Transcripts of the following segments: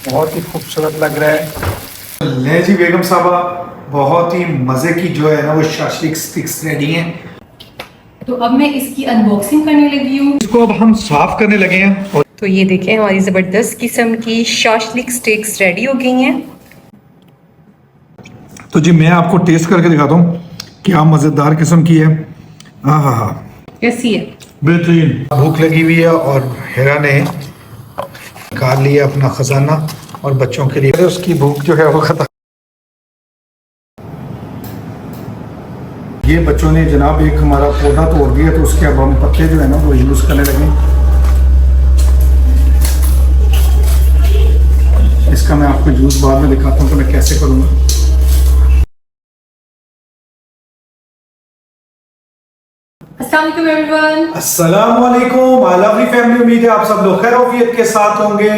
बहुत ही खूबसूरत लग रहा है। ले जी बेगम साहबा, बहुत ही मज़े की जो है ना वो शाशलिक स्टिक्स रेडी हैं। तो अब मैं इसकी अनबॉक्सिंग करने लगी हूँ। इसको अब हम साफ करने लगे हैं। तो ये देखें, हमारी ज़बरदस्त किस्म की शाशलिक स्टिक्स रेडी हो गई हैं। तो जी मैं आपको टेस्ट करके दिखाता हूँ, क्या मज़ेदार किस्म की है। हाँ हाँ हाँ, कैसी है? बेहतरीन। भूख लगी हुई है और हिरा ने निकाल लिया अपना खजाना और बच्चों के लिए उसकी भूख जो है वो खत्म। ये बच्चों ने जनाब एक हमारा पौधा तोड़ दिया, तो उसके अब हम पत्ते जो है ना वो यूज़ करने लगे। इसका मैं आपको जूस बाद में दिखाता हूँ कि मैं कैसे करूँगा। अस्सलाम वालेकुम एवरीवन। अस्सलाम वालेकुम माय लवली फैमिली। उम्मीद है आप सब लोग खैरोफियत के साथ होंगे।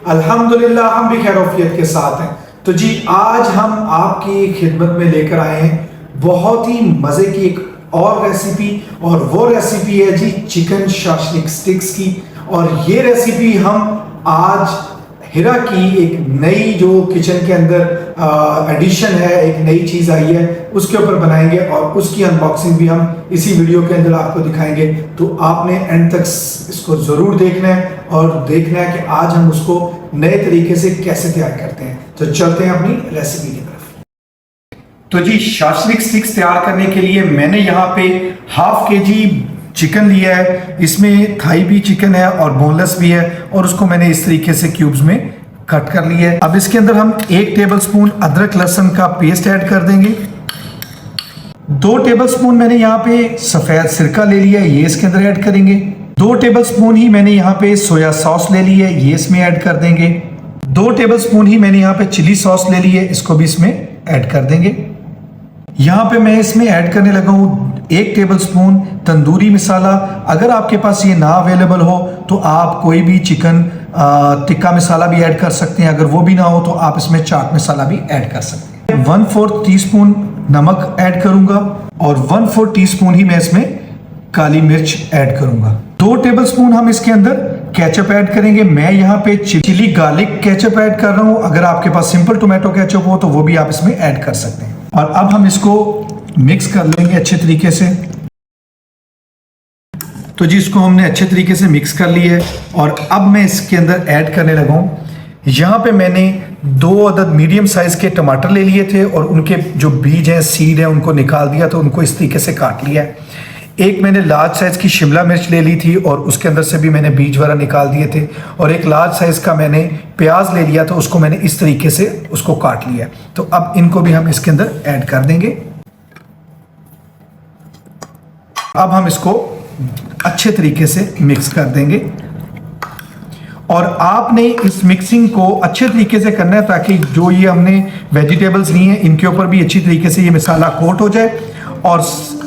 अल्हम्दुलिल्लाह हम भी खैरोफियत के साथ हैं। तो जी आज हम आपकी खिदमत में लेकर आए हैं बहुत ही मज़े की एक और रेसिपी, और वो रेसिपी है जी चिकन शाशलिक स्टिक्स की। और ये रेसिपी हम आज हिरा की एक नई जो किचन के अंदर एडिशन है, एक नई चीज़ आई है, उसके ऊपर बनाएंगे और उसकी अनबॉक्सिंग भी हम इसी वीडियो के अंदर आपको दिखाएंगे। तो आपने एंड तक इसको ज़रूर देखना है और देखना है कि आज हम उसको नए तरीके से कैसे तैयार करते हैं। तो चलते हैं अपनी रेसिपी की तरफ। तो जी शाशलिक स्टिक्स तैयार करने के लिए मैंने यहाँ पे ½ kg चिकन लिया है। इसमें थाई भी चिकन है और बोनलेस भी है, और उसको मैंने इस तरीके से क्यूब्स में कट कर लिया है। अब इसके अंदर हम 1 टेबलस्पून अदरक लहसुन का पेस्ट ऐड कर देंगे। 2 टेबलस्पून मैंने यहाँ पे सफ़ेद सिरका ले लिया है, ये इसके अंदर ऐड करेंगे। 2 टेबलस्पून ही मैंने यहाँ पे सोया सॉस ले ली है, ये इसमें ऐड कर देंगे। 2 टेबलस्पून ही मैंने यहाँ पे चिली सॉस ले ली है, इसको भी इसमें ऐड कर देंगे। यहाँ पे मैं इसमें ऐड करने लगा हूँ 1 टेबलस्पून तंदूरी मसाला। अगर आपके पास ये ना अवेलेबल हो तो आप कोई भी चिकन टिक्का मसाला भी ऐड कर सकते हैं। अगर वो भी ना हो तो आप इसमें चाट मसाला भी ऐड कर सकते हैं। 1/4 टीस्पून नमक ऐड करूंगा और 1/4 टीस्पून ही मैं इसमें काली मिर्च ऐड करूंगा। 2 टेबलस्पून हम इसके अंदर केचप ऐड करेंगे। मैं यहाँ पे चिली गार्लिक केचप ऐड कर रहा हूँ। अगर आपके पास सिंपल टोमेटो केचप हो तो वो भी आप इसमें ऐड कर सकते हैं। और अब हम इसको मिक्स कर लेंगे अच्छे तरीके से। तो जी इसको हमने अच्छे तरीके से मिक्स कर लिया है, और अब मैं इसके अंदर ऐड करने लगा हूँ। यहाँ पे मैंने 2 अदद मीडियम साइज़ के टमाटर ले लिए थे और उनके जो बीज हैं, सीड हैं, उनको निकाल दिया, तो उनको इस तरीके से काट लिया है। एक मैंने लार्ज साइज़ की शिमला मिर्च ले ली थी और उसके अंदर से भी मैंने बीज वगैरह निकाल दिए थे। और एक लार्ज साइज़ का मैंने प्याज ले लिया, तो उसको मैंने इस तरीके से उसको काट लिया। तो अब इनको भी हम इसके अंदर ऐड कर देंगे। अब हम इसको अच्छे तरीके से मिक्स कर देंगे, और आपने इस मिक्सिंग को अच्छे तरीके से करना है ताकि जो ये हमने वेजिटेबल्स ली हैं इनके ऊपर भी अच्छी तरीके से ये मसाला कोट हो जाए। और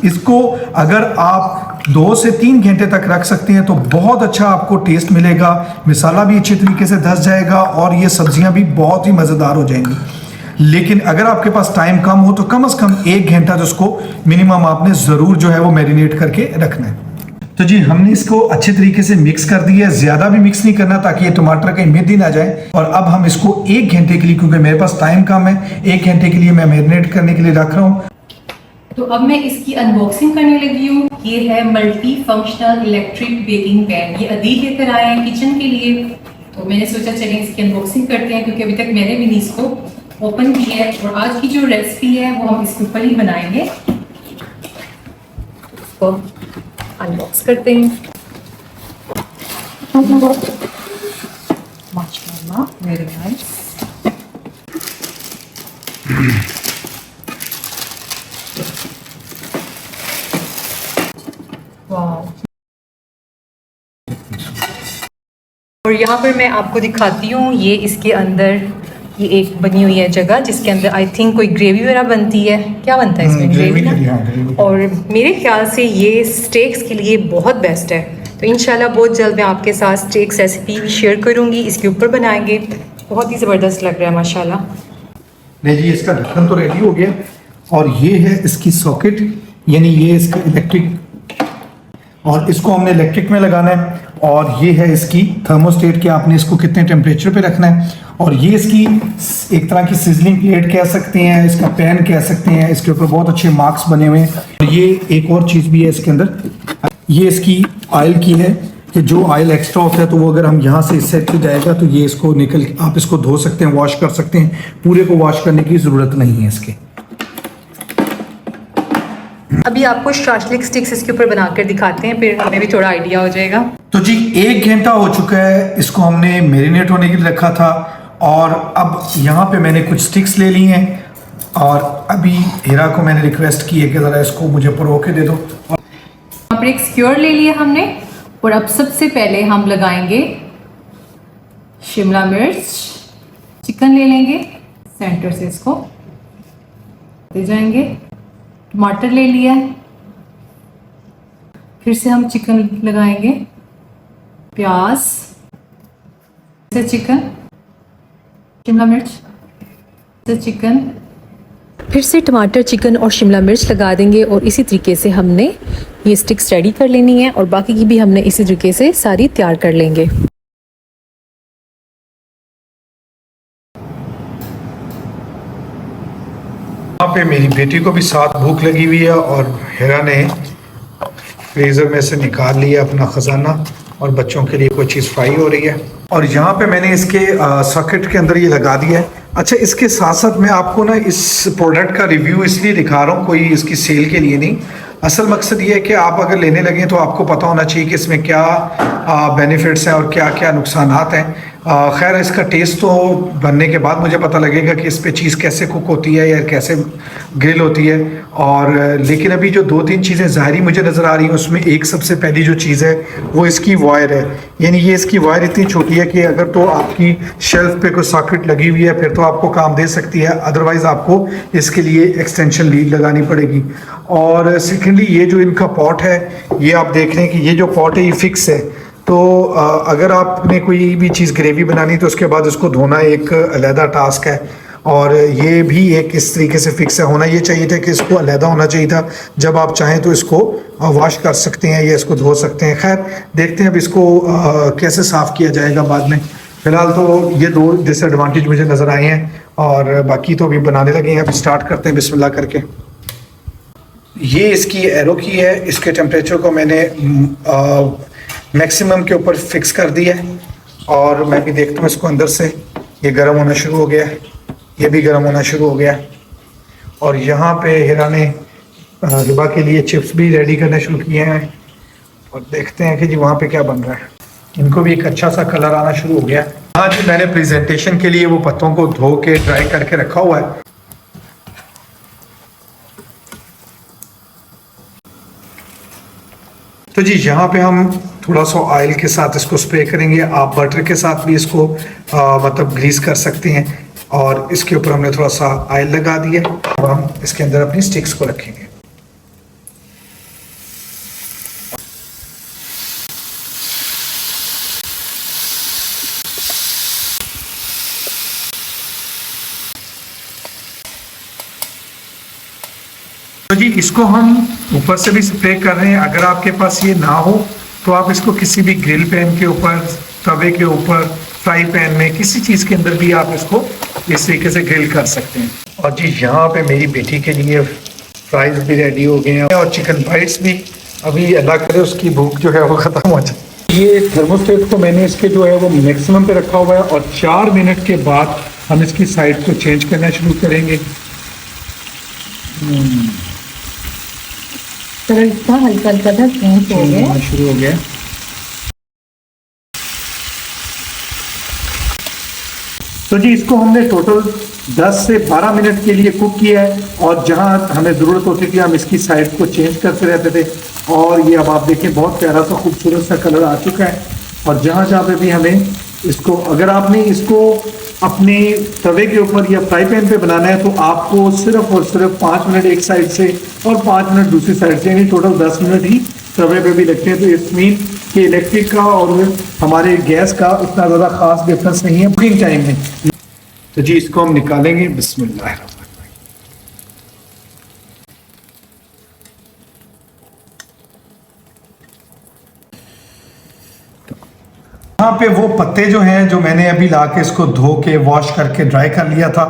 इसको अगर आप 2 से 3 घंटे तक रख सकते हैं तो बहुत अच्छा आपको टेस्ट मिलेगा। मसाला भी अच्छे तरीके से धस जाएगा और ये सब्जियां भी बहुत ही मज़ेदार हो जाएंगी। लेकिन अगर आपके पास टाइम कम हो तो कम से कम 1 घंटा जो उसको मिनिमम आपने ज़रूर जो है वो मैरिनेट करके रखना है। तो जी हमने इसको अच्छे तरीके से मिक्स कर दिया है। ज़्यादा भी मिक्स नहीं करना ताकि ये टमाटर कहीं मिट ही ना जाए। और अब हम इसको 1 घंटे के लिए, क्योंकि मेरे पास टाइम कम है, 1 घंटे के लिए मैं मैरिनेट करने के लिए रख रहा हूँ। तो अब मैं इसकी अनबॉक्सिंग करने लगी हूँ। ये है multi functional electric baking pan. ये अदील लेकर आए हैं किचन के लिए, तो मैंने सोचा चलिए इसकी अनबॉक्सिंग करते हैं, क्योंकि अभी तक मैंने भी नहीं इसको ओपन किया है। और आज की जो रेसिपी है वो हम इसके ऊपर ही बनाएंगे। इसको अनबॉक्स करते हैं। माशाल्लाह, वेरी नाइस। और यहाँ पर मैं आपको दिखाती हूँ, ये इसके अंदर ये एक बनी हुई है जगह जिसके अंदर आई थिंक कोई ग्रेवी वगैरह बनती है। क्या बनता है इसमें? ग्रेवी ना। और मेरे ख्याल से ये स्टेक्स के लिए बहुत बेस्ट है। तो इंशाल्लाह बहुत जल्द मैं आपके साथ स्टेक्स रेसिपी भी शेयर करूँगी, इसके ऊपर बनाएंगे। बहुत ही ज़बरदस्त लग रहा है माशाल्लाह। नहीं जी, इसका ढक्कन तो रेडी हो गया, और ये है इसकी सॉकेट, यानी ये इसका इलेक्ट्रिक और इसको हमने इलेक्ट्रिक में लगाना है। और ये है इसकी थर्मोस्टेट कि आपने इसको कितने टेम्परेचर पे रखना है। और ये इसकी एक तरह की सिजलिंग प्लेट कह सकते हैं, इसका पैन कह सकते हैं। इसके ऊपर बहुत अच्छे मार्क्स बने हुए हैं। और ये एक और चीज़ भी है इसके अंदर, ये इसकी ऑयल की है कि जो ऑयल एक्स्ट्रा होता है तो वो अगर हम यहाँ से इस साइड पे जाएगा तो ये इसको निकल, आप इसको धो सकते हैं, वॉश कर सकते हैं। पूरे को वॉश करने की ज़रूरत नहीं है इसके। अभी आपको शाशलिक स्टिक्स इसके ऊपर बनाकर दिखाते हैं, फिर हमें भी थोड़ा आइडिया हो जाएगा। तो जी 1 घंटा हो चुका है, इसको हमने मैरिनेट होने के लिए रखा था। और अब यहाँ पे मैंने कुछ स्टिक्स ले ली हैं और अभी हीरा को मैंने रिक्वेस्ट की है कि ज़रा इसको मुझे परो के दे दो। यहाँ पर एक स्क्योर ले लिया हमने और अब सबसे पहले हम लगाएंगे शिमला मिर्च, चिकन ले लेंगे, सेंटर से इसको दे जाएंगे। टमाटर ले लिया है, फिर से हम चिकन लगाएंगे, प्याज से चिकन, शिमला मिर्च से चिकन, फिर से टमाटर, चिकन और शिमला मिर्च लगा देंगे। और इसी तरीके से हमने ये स्टिक्स रेडी कर लेनी है और बाकी की भी हमने इसी तरीके से सारी तैयार कर लेंगे। यहाँ पे मेरी बेटी को भी साथ भूख लगी हुई है और हीरा ने फ्रीज़र में से निकाल लिया अपना ख़जाना और बच्चों के लिए कोई चीज़ फ्राई हो रही है। और यहाँ पे मैंने इसके सॉकेट के अंदर ये लगा दिया है। अच्छा, इसके साथ साथ मैं आपको ना इस प्रोडक्ट का रिव्यू इसलिए दिखा रहा हूँ, कोई इसकी सेल के लिए नहीं। असल मकसद ये है कि आप अगर लेने लगे तो आपको पता होना चाहिए कि इसमें क्या बेनिफिट्स हैं और क्या क्या नुकसानात हैं। खैर, इसका टेस्ट तो बनने के बाद मुझे पता लगेगा कि इस पे चीज़ कैसे कुक होती है या कैसे ग्रिल होती है। और लेकिन अभी जो 2-3 चीज़ें ज़ाहरी मुझे नज़र आ रही हैं, उसमें एक सबसे पहली जो चीज़ है वो इसकी वायर है। यानी ये इसकी वायर इतनी छोटी है कि अगर तो आपकी शेल्फ पे कोई सॉकेट लगी हुई है फिर तो आपको काम दे सकती है, अदरवाइज़ आपको इसके लिए एक्सटेंशन लीड लगानी पड़ेगी। और सेकेंडली ये जो इनका पॉट है, ये आप देख रहे हैं कि ये जो पॉट है ये फिक्स है। तो अगर आपने कोई भी चीज़ ग्रेवी बनानी तो उसके बाद उसको धोना एक अलहदा टास्क है। और ये भी एक इस तरीके से फिक्स है। होना ये चाहिए था कि इसको अलहदा होना चाहिए था, जब आप चाहें तो इसको वॉश कर सकते हैं या इसको धो सकते हैं। खैर, देखते हैं अब इसको कैसे साफ़ किया जाएगा बाद में। फ़िलहाल तो ये 2 डिसएडवांटेज मुझे नज़र आए हैं और बाकी तो अभी बनाने लगे हैं। अब स्टार्ट करते हैं बिस्मिल्लाह करके। ये इसकी एरो की है, इसके टेम्परेचर को मैंने मैक्सिमम के ऊपर फिक्स कर दिया है। और मैं भी देखता हूँ इसको अंदर से, ये गर्म होना शुरू हो गया है, ये भी गर्म होना शुरू हो गया है। और यहाँ पे हीरा ने हिबा के लिए चिप्स भी रेडी करने शुरू किए हैं और देखते हैं कि जी वहाँ पे क्या बन रहा है। इनको भी एक अच्छा सा कलर आना शुरू हो गया है। हाँ जी, मैंने प्रेजेंटेशन के लिए वो पत्तों को धो के ड्राई करके रखा हुआ है। तो जी यहाँ पे हम थोड़ा सा ऑयल के साथ इसको स्प्रे करेंगे। आप बटर के साथ भी इसको मतलब ग्रीस कर सकते हैं। और इसके ऊपर हमने थोड़ा सा ऑयल लगा दिया। अब हम इसके अंदर अपनी स्टिक्स को रखेंगे। तो जी इसको हम ऊपर से भी स्प्रे कर रहे हैं। अगर आपके पास ये ना हो तो आप इसको किसी भी ग्रिल पैन के ऊपर, तवे के ऊपर, फ्राई पैन में, किसी चीज़ के अंदर भी आप इसको इस तरीके से ग्रिल कर सकते हैं। और जी यहाँ पे मेरी बेटी के लिए फ्राइज भी रेडी हो गए हैं और चिकन बाइट्स भी। अभी अल्लाह करे उसकी भूख जो है वो ख़त्म हो जाए। ये थर्मोस्टेट को मैंने इसके जो है वो मैक्सिमम पे रखा हुआ है और 4 मिनट के बाद हम इसकी साइड को चेंज करना शुरू करेंगे। हल्का हल्का चेंज हो गया, शुरू हो गया। तो जी इसको हमने टोटल 10 से 12 मिनट के लिए कुक किया है। और जहां हमें ज़रूरत होती थी हम इसकी साइड को चेंज करते रहते थे। और ये अब आप देखिए बहुत प्यारा सा खूबसूरत सा कलर आ चुका है। और जहां जहां पे भी हमें इसको, अगर आपने इसको अपने तवे के ऊपर या फ्राई पैन पे बनाना है तो आपको सिर्फ और सिर्फ 5 मिनट एक साइड से और 5 मिनट दूसरी साइड से, यानी टोटल 10 मिनट ही तवे पे भी लगते हैं। तो इस मीन कि इलेक्ट्रिक का और हमारे गैस का इतना ज़्यादा खास डिफरेंस नहीं है कुकिंग टाइम में। तो जी इसको हम निकालेंगे। बिस्मिल्लाह। यहाँ पे वो पत्ते जो हैं जो मैंने अभी ला के इसको धो के वॉश करके ड्राई कर लिया था,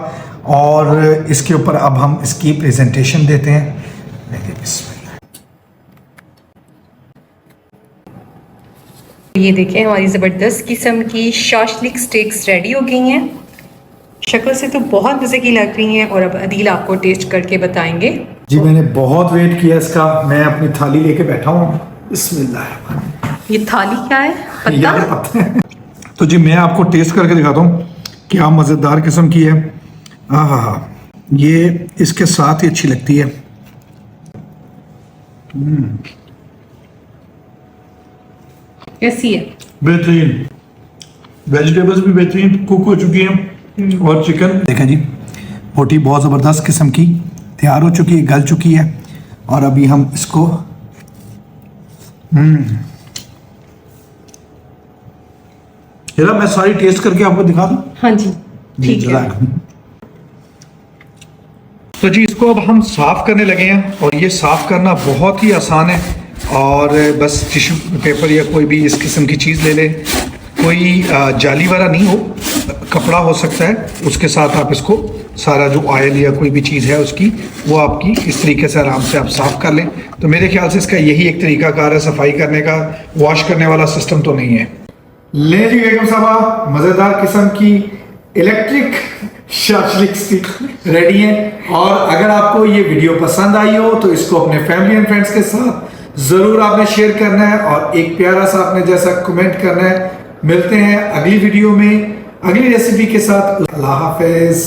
और इसके ऊपर अब हम इसकी प्रेजेंटेशन देते हैं। ये देखें हमारी ज़बरदस्त किस्म की शाशलिक स्टेक्स रेडी हो गई हैं। शक्ल से तो बहुत मज़े की लग रही हैं, और अब अदील आपको टेस्ट करके बताएंगे। जी मैंने बहुत वेट किया इसका, मैं अपनी थाली लेके बैठा हूँ। बिस्मिल्लाह। ये थाली क्या है? पत्ता? तो जी मैं आपको टेस्ट करके दिखाता हूँ, क्या मज़ेदार किस्म की है। हाँ, ये इसके साथ ही अच्छी लगती है। कैसी है? बेहतरीन, वेजिटेबल्स भी बेहतरीन कुक हो चुकी हैं, और चिकन देखें जी, बोटी बहुत ज़बरदस्त किस्म की तैयार हो चुकी है, गल चुकी है। और अभी हम इसको जरा मैं सारी टेस्ट करके आपको दिखा दूं। हाँ जी, ठीक है। तो जी इसको अब हम साफ करने लगे हैं, और ये साफ करना बहुत ही आसान है। और बस टिश्यू पेपर या कोई भी इस किस्म की चीज़ ले लें, कोई जाली वाला नहीं हो, कपड़ा हो सकता है, उसके साथ आप इसको सारा जो ऑयल या कोई भी चीज़ है उसकी, वो आपकी इस तरीके से आराम से आप साफ़ कर लें। तो मेरे ख्याल से इसका यही एक तरीका कार है सफाई करने का, वॉश करने वाला सिस्टम तो नहीं है। ले जी बेगम साहबा, मज़ेदार किस्म की इलेक्ट्रिक शाशलिक स्टिक रेडी है। और अगर आपको ये वीडियो पसंद आई हो तो इसको अपने फैमिली एंड फ्रेंड्स के साथ ज़रूर आपने शेयर करना है, और एक प्यारा सा आपने जैसा कमेंट करना है। मिलते हैं अगली वीडियो में अगली रेसिपी के साथ। अल्लाह हाफिज़।